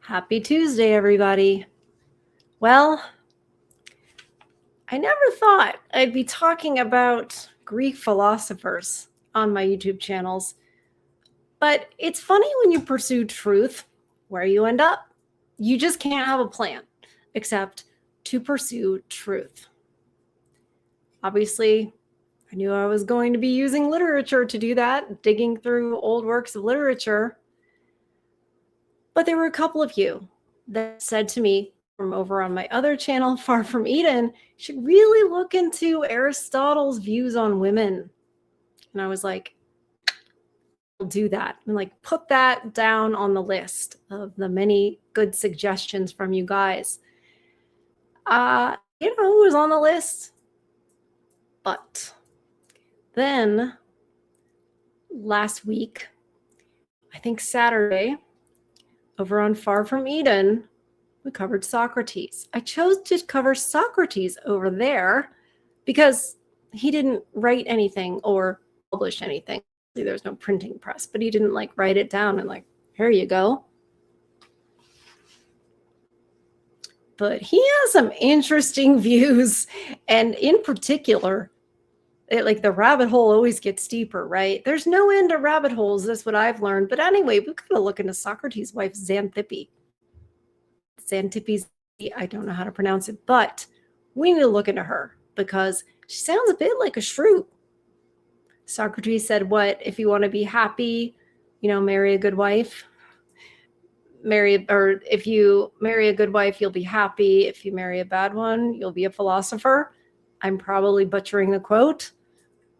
Happy Tuesday, everybody. Well, I never thought I'd be talking about Greek philosophers on my YouTube channels, but it's funny when you pursue truth where you end up. You just can't have a plan except to pursue truth. Obviously, I knew I was going to be using literature to do that, digging through old works of literature. But there were a couple of you that said to me from over on my other channel, Far From Eden, you should really look into Aristotle's views on women. And I was like, I'll do that. And like, put that down on the list of the many good suggestions from you guys. It was on the list. But then last week, I think Saturday, over on Far From Eden, we covered Socrates. I chose to cover Socrates over there because he didn't write anything or publish anything. There's no printing press, but he didn't like write it down and like, here you go. But he has some interesting views. And in particular, like the rabbit hole always gets deeper, right? There's no end to rabbit holes. That's what I've learned. But anyway, we gotta look into Socrates' wife, Xanthippe. Xanthippe, I don't know how to pronounce it, but we need to look into her because she sounds a bit like a shrew. Socrates said, what, if you want to be happy, marry a good wife. If you marry a good wife, you'll be happy. If you marry a bad one, you'll be a philosopher. I'm probably butchering the quote,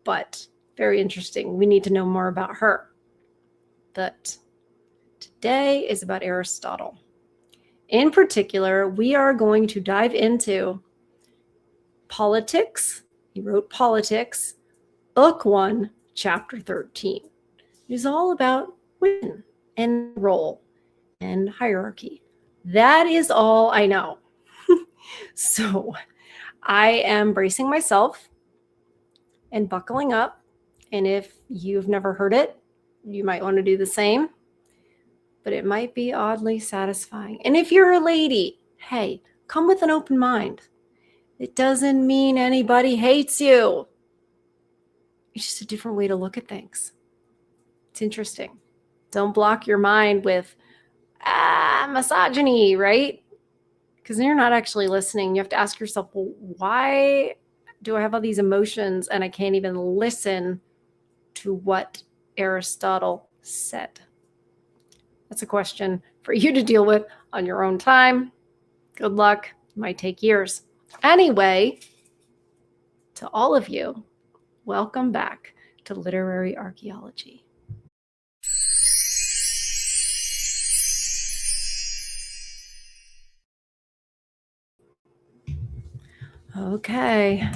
but very interesting. We need to know more about her. But today is about Aristotle. In particular, we are going to dive into Politics. He wrote Politics, Book 1, Chapter 13. It is all about women and role and hierarchy. That is all I know. So I am bracing myself and buckling up. And if you've never heard it, you might want to do the same. But it might be oddly satisfying. And if you're a lady, hey, come with an open mind. It doesn't mean anybody hates you. It's just a different way to look at things. It's interesting. Don't block your mind with misogyny, right? Because then you're not actually listening. You have to ask yourself, well, why do I have all these emotions and I can't even listen to what Aristotle said? That's a question for you to deal with on your own time. Good luck. It might take years. Anyway, to all of you, welcome back to Literary Archaeology. Okay.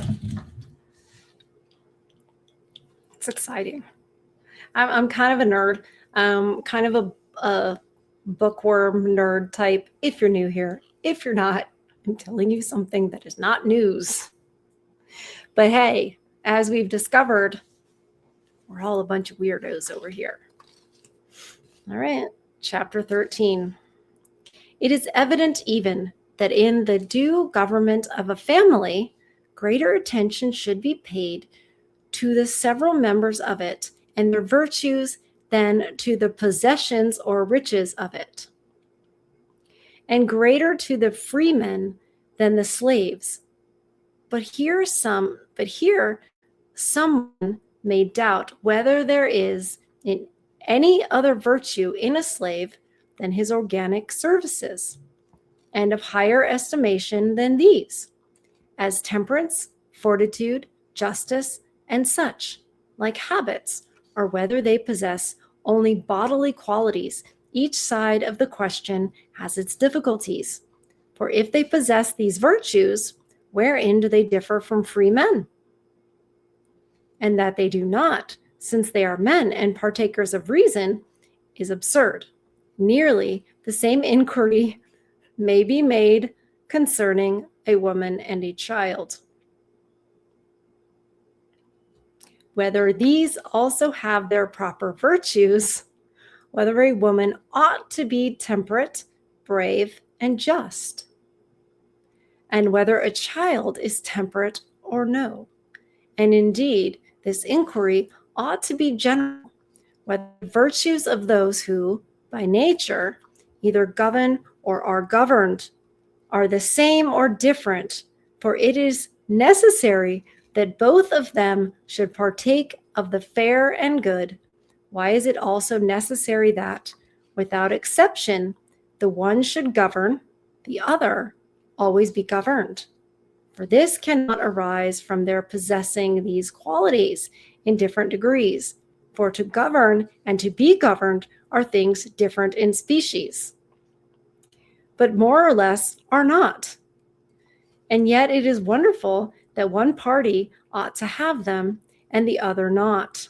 It's exciting. I'm kind of a nerd. Kind of a bookworm nerd type. If you're new here, if you're not, I'm telling you something that is not news. But hey, as we've discovered, we're all a bunch of weirdos over here. All right, chapter 13. It is evident even that in the due government of a family, greater attention should be paid to the several members of it and their virtues than to the possessions or riches of it, and greater to the freemen than the slaves. But here someone may doubt whether there is in any other virtue in a slave than his organic services, and of higher estimation than these, as temperance, fortitude, justice, and such, like habits, or whether they possess only bodily qualities. Each side of the question has its difficulties. For if they possess these virtues, wherein do they differ from free men? And that they do not, since they are men and partakers of reason, is absurd. Nearly the same inquiry may be made concerning a woman and a child. Whether these also have their proper virtues, whether a woman ought to be temperate brave, and just, and whether a child is temperate or no. And indeed, this inquiry ought to be general, whether the virtues of those who, by nature, either govern or are governed, are the same or different, for it is necessary that both of them should partake of the fair and good. Why is it also necessary that, without exception, the one should govern, the other always be governed? For this cannot arise from their possessing these qualities in different degrees. For to govern and to be governed are things different in species, but more or less are not. And yet it is wonderful that one party ought to have them and the other not.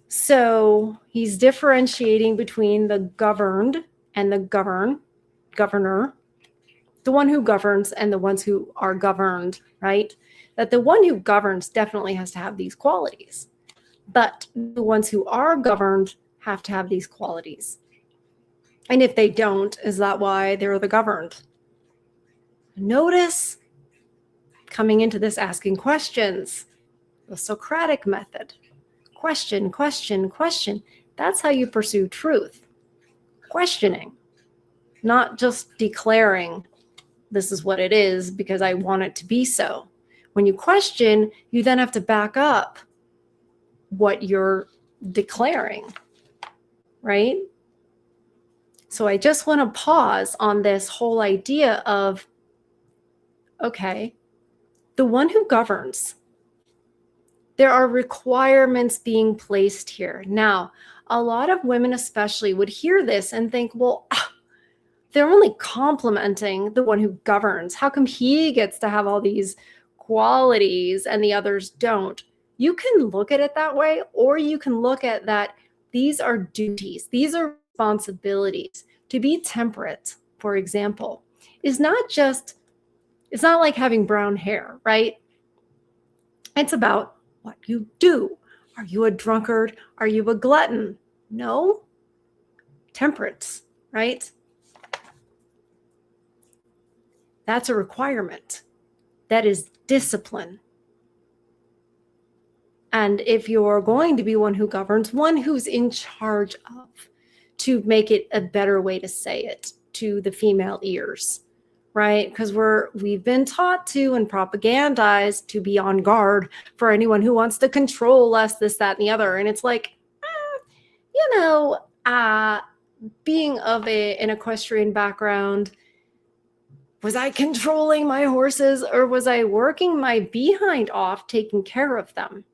So he's differentiating between the governed and the governor, the one who governs and the ones who are governed, right? That the one who governs definitely has to have these qualities, but the ones who are governed have to have these qualities. And if they don't, is that why they're the governed? Notice coming into this asking questions, the Socratic method. Question, question, question. That's how you pursue truth. Questioning, not just declaring this is what it is because I want it to be so. When you question, you then have to back up what you're declaring, right? So I just want to pause on this whole idea of, okay, the one who governs, there are requirements being placed here. Now, a lot of women especially would hear this and think, well, they're only complimenting the one who governs. How come he gets to have all these qualities and the others don't? You can look at it that way, or you can look at that these are duties, these are responsibilities. To be temperate, for example, is not just, it's not like having brown hair, right? It's about what you do. Are you a drunkard? Are you a glutton? No. Temperance, right? That's a requirement. That is discipline. And if you're going to be one who governs, one who's in charge of, to make it a better way to say it to the female ears, right? Because we've been taught to and propagandized to be on guard for anyone who wants to control us, this, that, and the other. And it's like, being of an equestrian background, was I controlling my horses, or was I working my behind off taking care of them,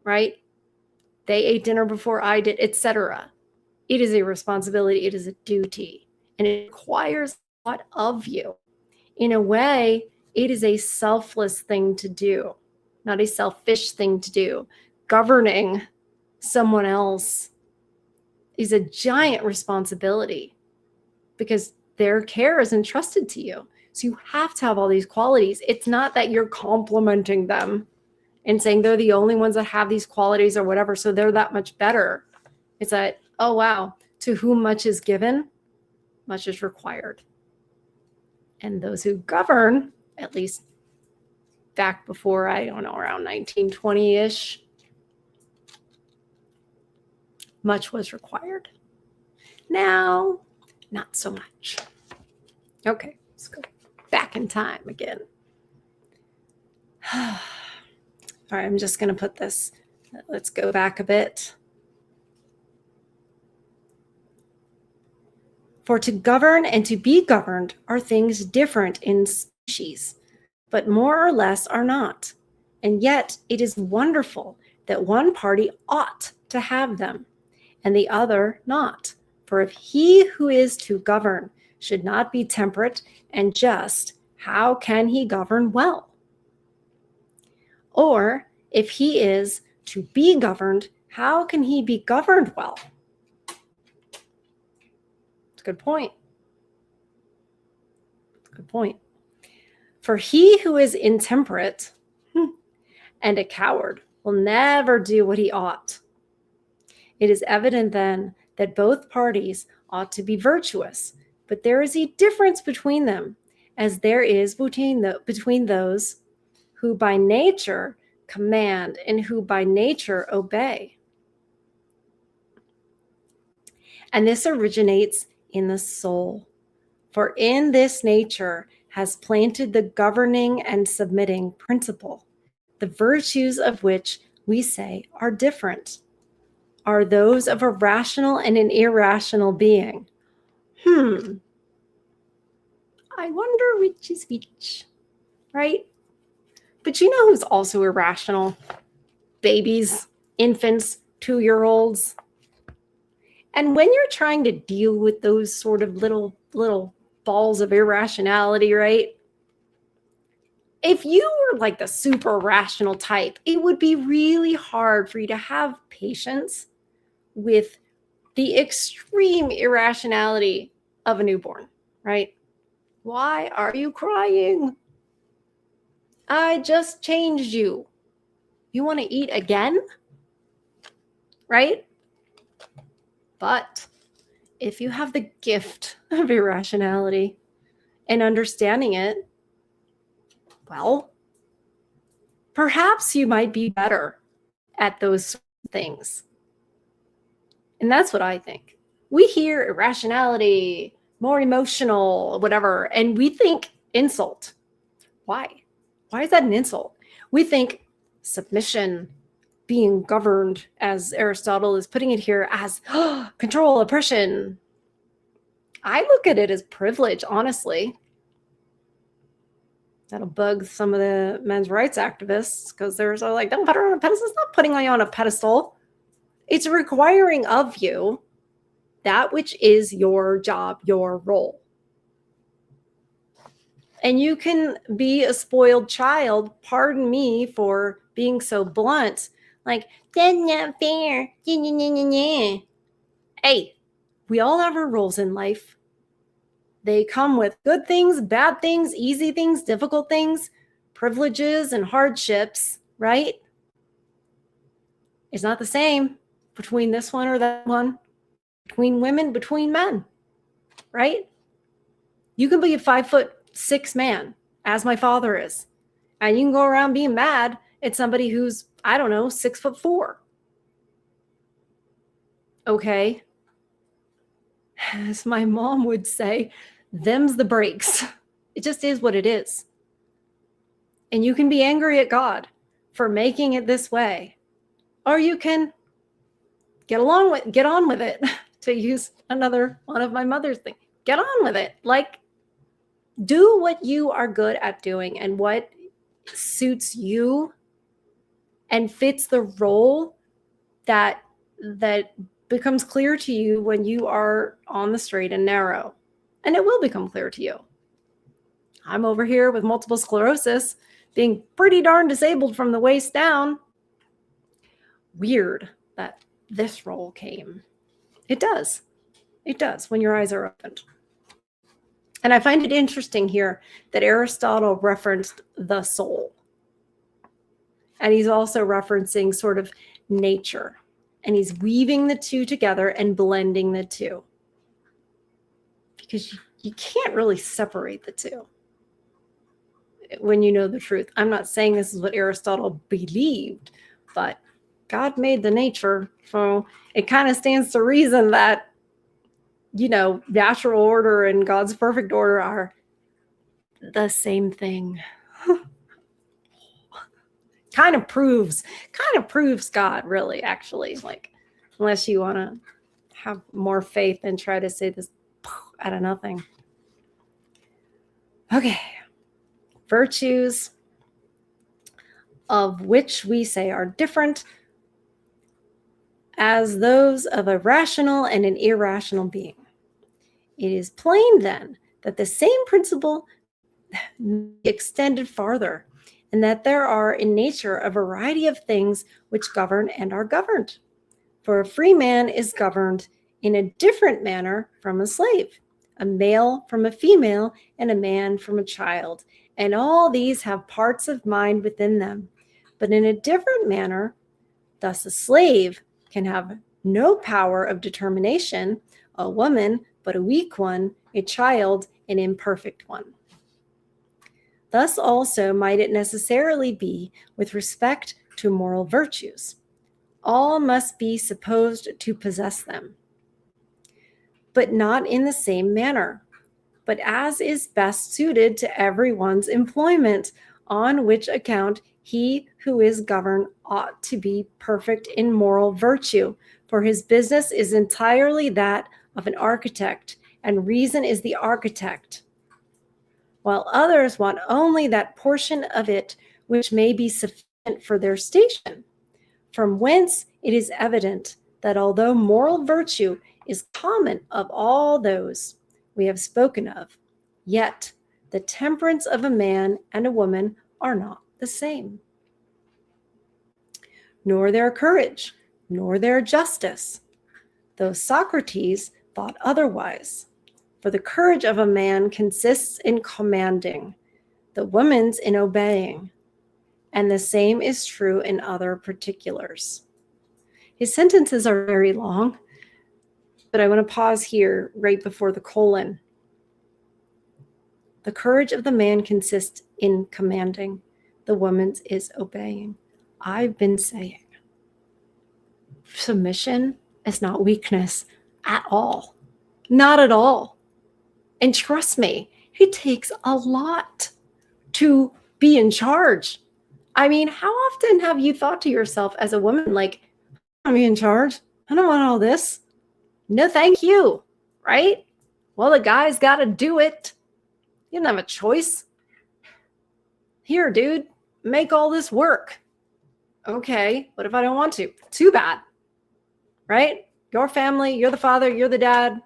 right? They ate dinner before I did, etc. It is a responsibility. It is a duty, and it requires a lot of you. In a way, it is a selfless thing to do, not a selfish thing to do. Governing someone else is a giant responsibility because their care is entrusted to you. So you have to have all these qualities. It's not that you're complimenting them and saying they're the only ones that have these qualities or whatever, so they're that much better. It's that, oh, wow, to whom much is given, much is required. And those who govern, at least back before, I don't know, around 1920-ish, much was required. Now, not so much. Okay, let's go back in time again. All right, I'm just going to put this, let's go back a bit. For to govern and to be governed are things different in species, but more or less are not. And yet it is wonderful that one party ought to have them, and the other not. For if he who is to govern should not be temperate and just, how can he govern well? Or if he is to be governed, how can he be governed well? It's a good point. Good point. For he who is intemperate and a coward will never do what he ought. It is evident then that both parties ought to be virtuous, but there is a difference between them, as there is between those who by nature command and who by nature obey. And this originates in the soul, for in this nature has planted the governing and submitting principle, the virtues of which we say are different, are those of a rational and an irrational being. I wonder which is which, right? But you know who's also irrational? Babies, infants, 2-year-olds. And when you're trying to deal with those sort of little balls of irrationality, right? If you were like the super rational type, it would be really hard for you to have patience with the extreme irrationality of a newborn, right? Why are you crying? I just changed you. You want to eat again? Right? But if you have the gift of irrationality and understanding it, well, perhaps you might be better at those things. And that's what I think. We hear irrationality, more emotional, whatever, and we think insult. Why? Why is that an insult? We think submission, being governed, as Aristotle is putting it here, as control, oppression. I look at it as privilege, honestly. That'll bug some of the men's rights activists because they're so like, don't put her on a pedestal. It's not putting you on a pedestal. It's requiring of you that which is your job, your role. And you can be a spoiled child, pardon me for being so blunt, like, that's not fair. Hey, we all have our roles in life. They come with good things, bad things, easy things, difficult things, privileges and hardships, right? It's not the same between this one or that one, between women, between men, right? You can be a 5'6" man, as my father is, and you can go around being mad at somebody who's, I don't know, 6'4". Okay. As my mom would say, them's the breaks. It just is what it is. And you can be angry at God for making it this way, or you can get on with it, to use another one of my mother's things. Get on with it. Like, do what you are good at doing and what suits you and fits the role that becomes clear to you when you are on the straight and narrow. And it will become clear to you. I'm over here with multiple sclerosis, being pretty darn disabled from the waist down. Weird that this role came. It does. It does when your eyes are opened. And I find it interesting here that Aristotle referenced the soul. And he's also referencing sort of nature. And he's weaving the two together and blending the two. Because you can't really separate the two when you know the truth. I'm not saying this is what Aristotle believed, but God made the nature. So it kind of stands to reason that, you know, natural order and God's perfect order are the same thing. kind of proves God, really, actually. Like, unless you want to have more faith and try to say this out of nothing. Okay. Virtues of which we say are different, as those of a rational and an irrational being. It is plain then that the same principle may be extended farther, and that there are in nature a variety of things which govern and are governed. For a free man is governed in a different manner from a slave, a male from a female, and a man from a child. And all these have parts of mind within them, but in a different manner. Thus a slave can have no power of determination, a woman, but a weak one, a child, an imperfect one. Thus also might it necessarily be with respect to moral virtues. All must be supposed to possess them, but not in the same manner, but as is best suited to everyone's employment, on which account he who is governed ought to be perfect in moral virtue, for his business is entirely that of an architect, and reason is the architect, while others want only that portion of it which may be sufficient for their station. From whence it is evident that although moral virtue is common of all those we have spoken of, yet the temperance of a man and a woman are not the same, nor their courage, nor their justice, though Socrates thought otherwise. For the courage of a man consists in commanding, the woman's in obeying, and the same is true in other particulars. His sentences are very long, but I want to pause here right before the colon. The courage of the man consists in commanding, the woman's is obeying. I've been saying submission is not weakness at all. Not at all. And trust me, it takes a lot to be in charge. I mean, how often have you thought to yourself as a woman, like, I'm in charge. I don't want all this. No, thank you. Right? Well, the guy's got to do it. You don't have a choice. Here, dude, make all this work. Okay, what if I don't want to? Too bad. Right? Your family, you're the father, you're the dad.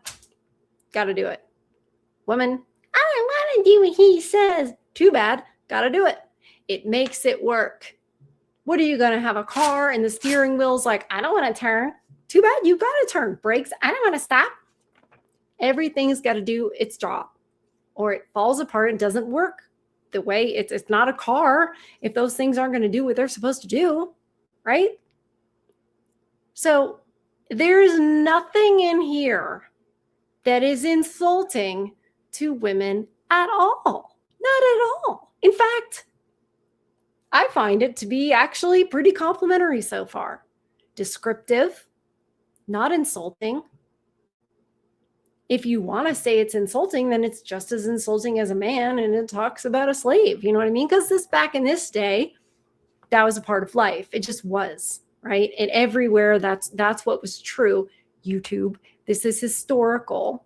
Got to do it. Woman, I don't want to do what he says. Too bad. Got to do it. It makes it work. What are you going to have a car and the steering wheel's like, I don't want to turn. Too bad. You got to turn. Brakes. I don't want to stop. Everything's got to do its job or it falls apart and doesn't work the way it's not a car if those things aren't going to do what they're supposed to do. Right? So there's nothing in here that is insulting to women at all. Not at all. In fact, I find it to be actually pretty complimentary so far. Descriptive, not insulting. If you want to say it's insulting, then it's just as insulting as a man and it talks about a slave. You know what I mean? Because back in this day, that was a part of life. It just was, right? And everywhere that's what was true. YouTube, this is historical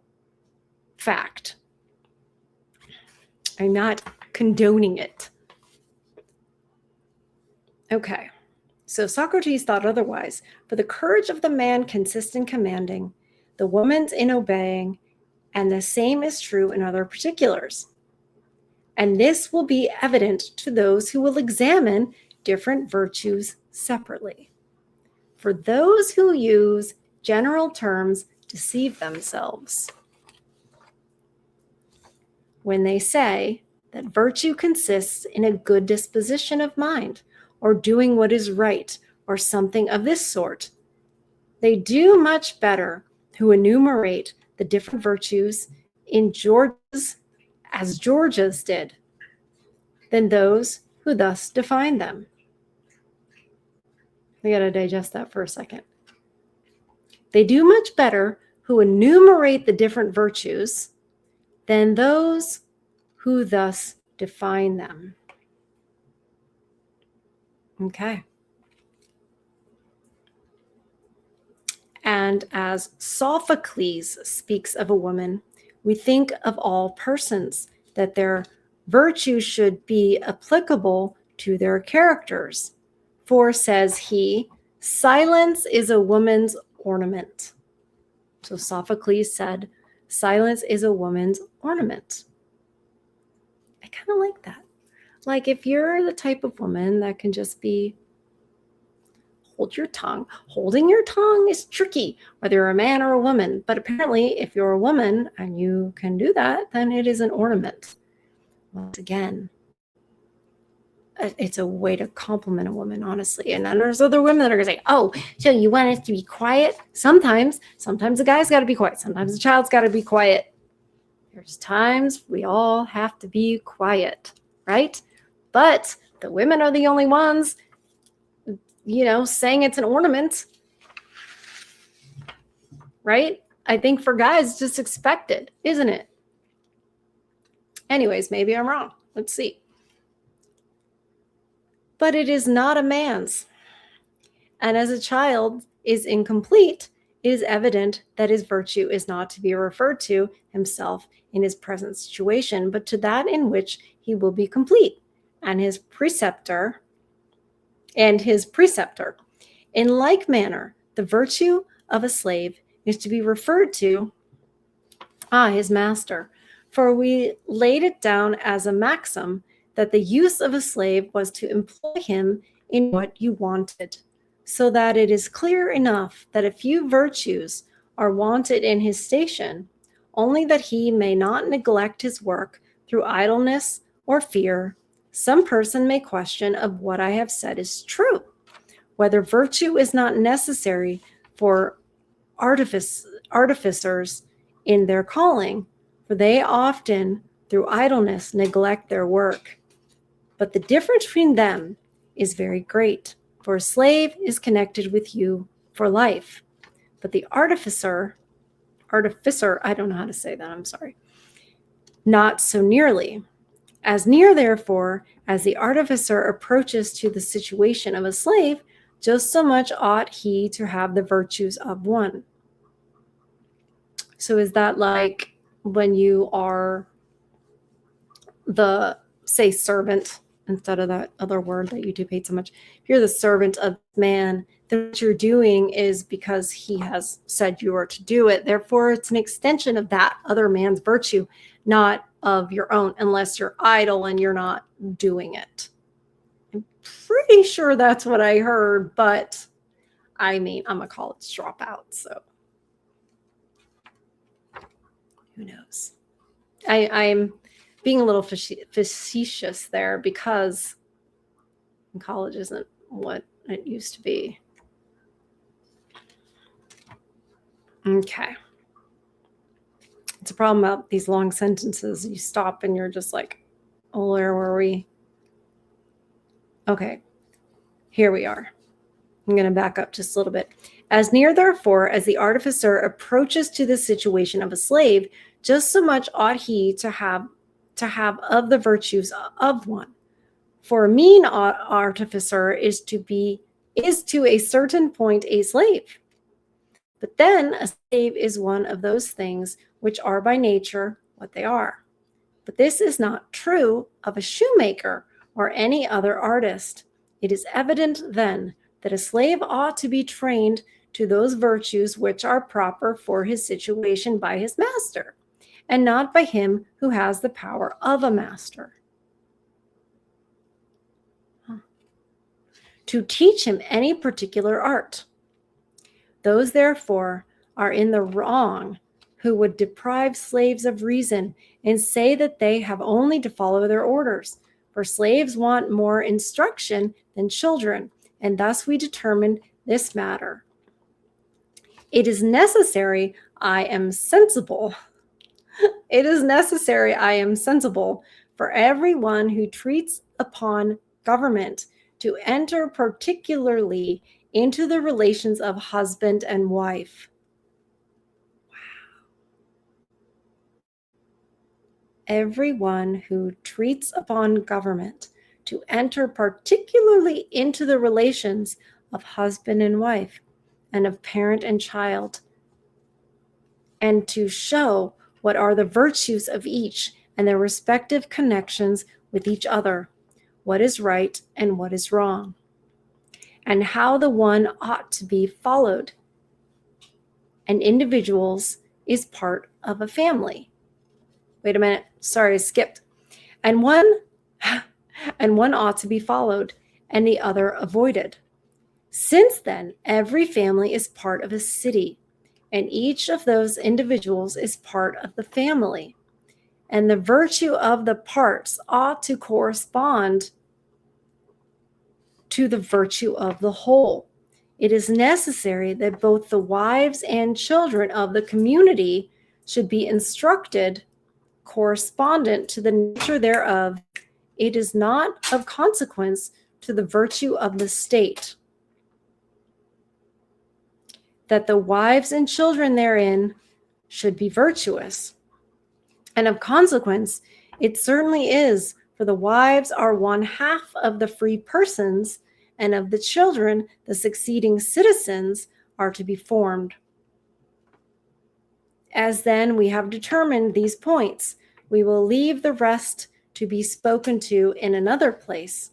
fact. I'm not condoning it. Okay, so Socrates thought otherwise. For the courage of the man consists in commanding, the woman's in obeying, and the same is true in other particulars. And this will be evident to those who will examine different virtues separately. For those who use general terms deceive themselves when they say that virtue consists in a good disposition of mind, or doing what is right, or something of this sort. They do much better who enumerate the different virtues in George's, as George's did, than those who thus define them. We got to digest that for a second. They do much better who enumerate the different virtues than those who thus define them. Okay. And as Sophocles speaks of a woman, we think of all persons, that their virtue should be applicable to their characters. For, says he, silence is a woman's ornament. So Sophocles said, silence is a woman's ornament. I kind of like that. Like if you're the type of woman that can just be hold your tongue. Holding your tongue is tricky, whether you're a man or a woman. But apparently, if you're a woman and you can do that, then it is an ornament. Once again, it's a way to compliment a woman, honestly. And then there's other women that are gonna say, oh, so you want us to be quiet? Sometimes the guy's got to be quiet. Sometimes the child's got to be quiet. There's times we all have to be quiet, right? But the women are the only ones, saying it's an ornament, right? I think for guys, it's just expected, isn't it? Anyways, maybe I'm wrong. Let's see. But it is not a man's. And as a child is incomplete, it is evident that his virtue is not to be referred to himself in his present situation, but to that in which he will be complete, and his preceptor. In like manner, the virtue of a slave is to be referred to his master. For we laid it down as a maxim that the use of a slave was to employ him in what you wanted, so that it is clear enough that a few virtues are wanted in his station, only that he may not neglect his work through idleness or fear. Some person may question of what I have said is true, whether virtue is not necessary for artificers in their calling, for they often, through idleness, neglect their work. But the difference between them is very great, for a slave is connected with you for life, but the artificer, I don't know how to say that, I'm sorry, not so nearly. As near, therefore, as the artificer approaches to the situation of a slave, just so much ought he to have the virtues of one. So is that like when you are the, say, servant, instead of that other word that you do hate so much? If you're the servant of man, then what you're doing is because he has said you are to do it. Therefore, it's an extension of that other man's virtue, not of your own, unless you're idle and you're not doing it. I'm pretty sure that's what I heard, but I mean, I'm a college dropout, so who knows? I'm being a little facetious there because college isn't what it used to be. Okay. It's a problem about these long sentences. You stop and you're just like, oh, where were we? Okay, here we are. I'm going to back up just a little bit. As near, therefore, as the artificer approaches to the situation of a slave, just so much ought he to have of the virtues of one. For a mean artificer is to a certain point a slave. But then a slave is one of those things which are by nature what they are. But this is not true of a shoemaker or any other artist. It is evident then that a slave ought to be trained to those virtues which are proper for his situation by his master, and not by him who has the power of a master. To teach him any particular art. Those, therefore, are in the wrong who would deprive slaves of reason and say that they have only to follow their orders. For slaves want more instruction than children, and thus we determined this matter. It is necessary I am sensible. It is necessary I am sensible for everyone who treats upon government to enter particularly into the relations of husband and wife. Wow. Everyone who treats upon government to enter particularly into the relations of husband and wife, and of parent and child, and to show what are the virtues of each and their respective connections with each other, what is right and what is wrong, and how the one ought to be followed. And individuals is part of a family. Wait a minute, sorry, I skipped. And one ought to be followed, and the other avoided. Since then, every family is part of a city, and each of those individuals is part of the family. And the virtue of the parts ought to correspond to the virtue of the whole. It is necessary that both the wives and children of the community should be instructed correspondent to the nature thereof. It is not of consequence to the virtue of the state that the wives and children therein should be virtuous. And of consequence, it certainly is, for the wives are one half of the free persons, and of the children, the succeeding citizens are to be formed. As then we have determined these points, we will leave the rest to be spoken to in another place,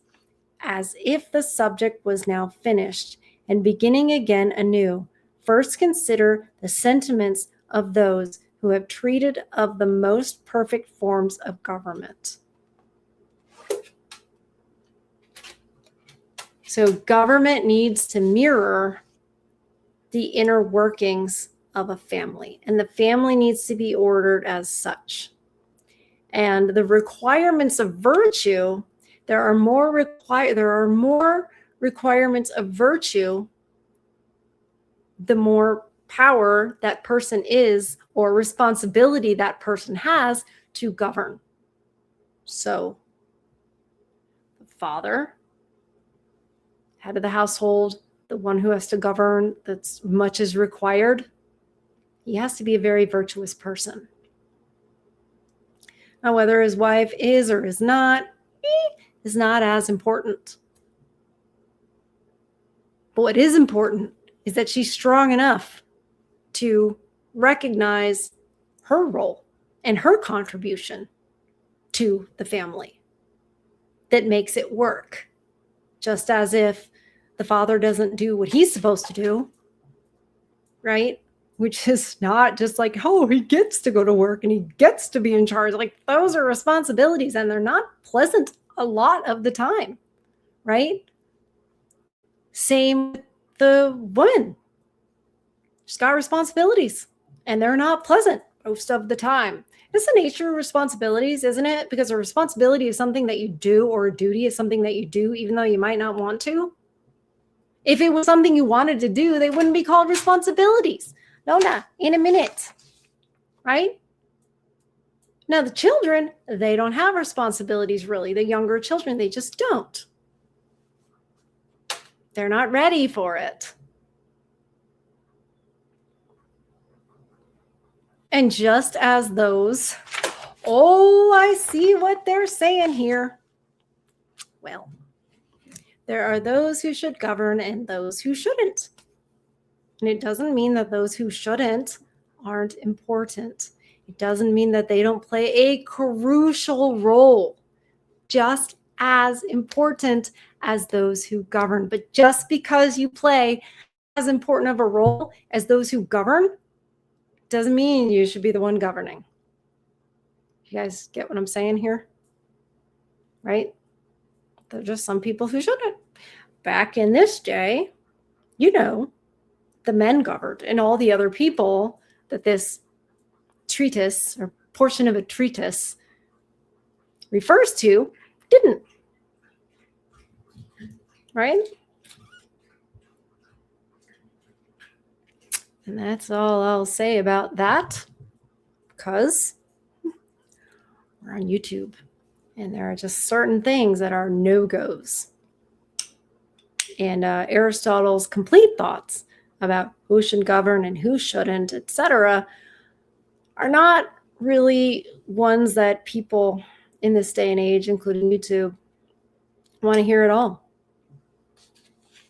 as if the subject was now finished, and beginning again anew. First consider the sentiments of those who have treated of the most perfect forms of government. So government needs to mirror the inner workings of a family, and the family needs to be ordered as such. And the requirements of virtue, there are more requirements of virtue the more power that person is or responsibility that person has to govern. So the father, head of the household, the one who has to govern, that's much is required, he has to be a very virtuous person. Now, whether his wife is or is not as important. But what is important is that she's strong enough to recognize her role and her contribution to the family that makes it work. Just as if the father doesn't do what he's supposed to do, right? Which is not just like, oh, he gets to go to work and he gets to be in charge. Like, those are responsibilities, and they're not pleasant a lot of the time, right? Same with the woman. She's got responsibilities, and they're not pleasant most of the time. It's the nature of responsibilities, isn't it? Because a responsibility is something that you do, or a duty is something that you do, even though you might not want to. If it was something you wanted to do, they wouldn't be called responsibilities. Nona, in a minute, right? Now, the children, they don't have responsibilities, really. The younger children, they just don't. They're not ready for it. And just as those, oh, I see what they're saying here. Well, there are those who should govern and those who shouldn't. And it doesn't mean that those who shouldn't aren't important. It doesn't mean that they don't play a crucial role, just as important as those who govern. But just because you play as important of a role as those who govern doesn't mean you should be the one governing. You guys get what I'm saying here? Right? There are just some people who shouldn't. Back in this day, the men governed, and all the other people that this treatise or portion of a treatise refers to didn't. Right? And that's all I'll say about that, because we're on YouTube and there are just certain things that are no-goes. And Aristotle's complete thoughts about who should govern and who shouldn't, etc., are not really ones that people in this day and age, including YouTube, want to hear at all.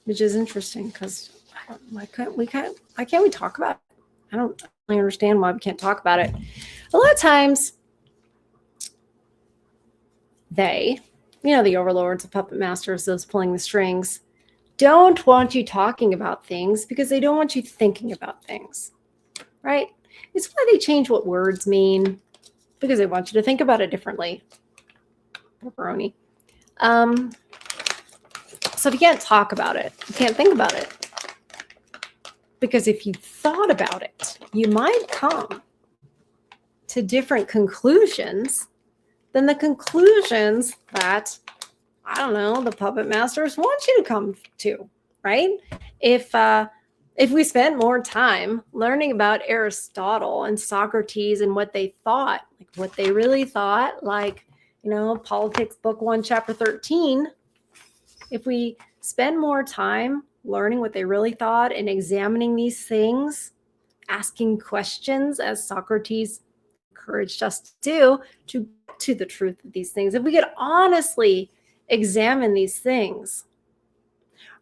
Which is interesting, because why can't we talk about it? I don't really understand why we can't talk about it. A lot of times, they, the overlords, the puppet masters, those pulling the strings, don't want you talking about things because they don't want you thinking about things, right? It's why they change what words mean, because they want you to think about it differently. Pepperoni. So if you can't talk about it, you can't think about it. Because if you thought about it, you might come to different conclusions than the conclusions that I don't know, the puppet masters want you to come to, right? If we spent more time learning about Aristotle and Socrates and what they thought, like what they really thought, like, Politics Book 1, Chapter 13, if we spend more time learning what they really thought and examining these things, asking questions as Socrates encouraged us to do, to get to the truth of these things, if we could honestly examine these things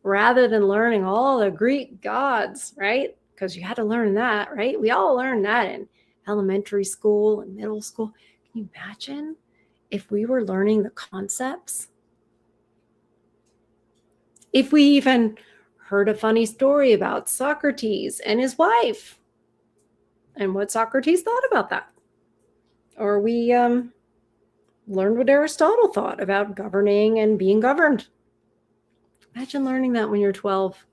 rather than learning all the Greek gods, right? Because you had to learn that, right? We all learned that in elementary school and middle school. Can you imagine if we were learning the concepts? If we even heard a funny story about Socrates and his wife and what Socrates thought about that. Or we learned what Aristotle thought about governing and being governed. Imagine learning that when you're 12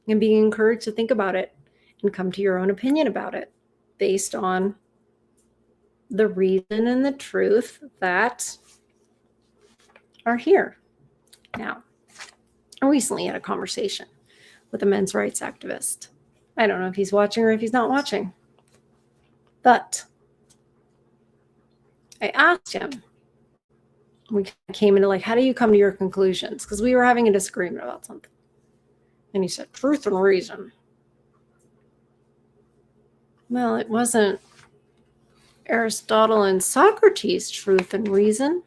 and being encouraged to think about it and come to your own opinion about it based on the reason and the truth that are here. Now, I recently had a conversation with a men's rights activist. I don't know if he's watching or if he's not watching, but I asked him, we came into like, how do you come to your conclusions? Because we were having a disagreement about something. And he said, truth and reason. Well, it wasn't Aristotle and Socrates' truth and reason.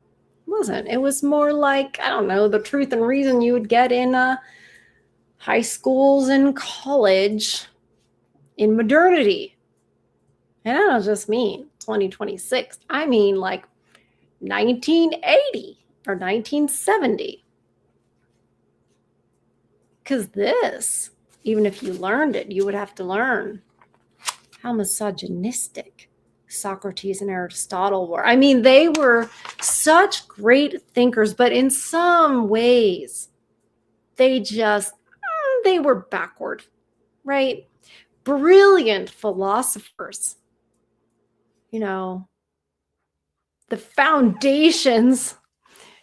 It wasn't. It was more like, I don't know, the truth and reason you would get in high schools and college in modernity. And I don't just mean 2026. I mean like 1980 or 1970. Because this, even if you learned it, you would have to learn how misogynistic Socrates and Aristotle were. I mean, they were such great thinkers, but in some ways, they were backward, right? Brilliant philosophers. The foundations,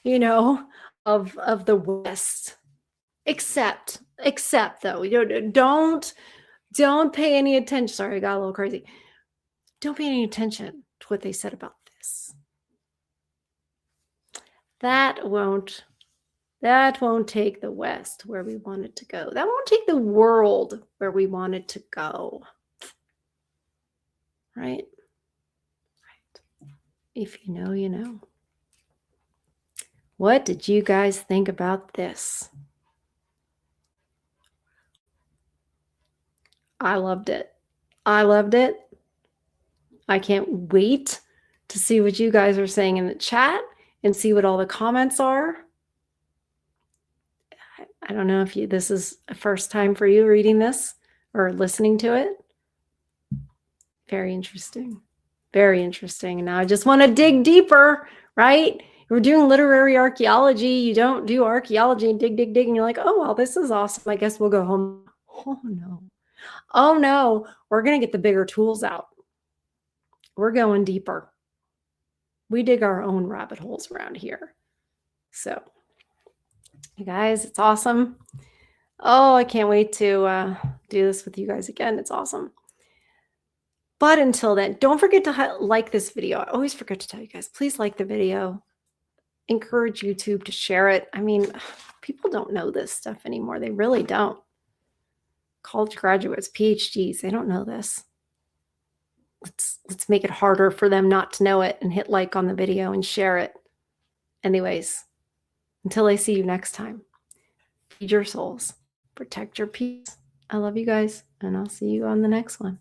of the West. Except though, don't pay any attention. Sorry, I got a little crazy. Don't pay any attention to what they said about this. That won't take the West where we want it to go. That won't take the world where we want it to go. Right? If you know, you know. What did you guys think about this? I loved it. I can't wait to see what you guys are saying in the chat and see what all the comments are. I don't know if this is a first time for you reading this or listening to it. Very interesting. Very interesting. Now I just want to dig deeper, right? We're doing literary archaeology. You don't do archaeology and dig, and you're like, oh, well, this is awesome. I guess we'll go home. Oh, no. We're going to get the bigger tools out. We're going deeper. We dig our own rabbit holes around here. So, you guys, it's awesome. Oh, I can't wait to do this with you guys again. It's awesome. But until then, don't forget to like this video. I always forget to tell you guys, please like the video. Encourage YouTube to share it. I mean, people don't know this stuff anymore. They really don't. College graduates, PhDs, they don't know this. Let's make it harder for them not to know it and hit like on the video and share it. Anyways, until I see you next time, feed your souls, protect your peace. I love you guys, and I'll see you on the next one.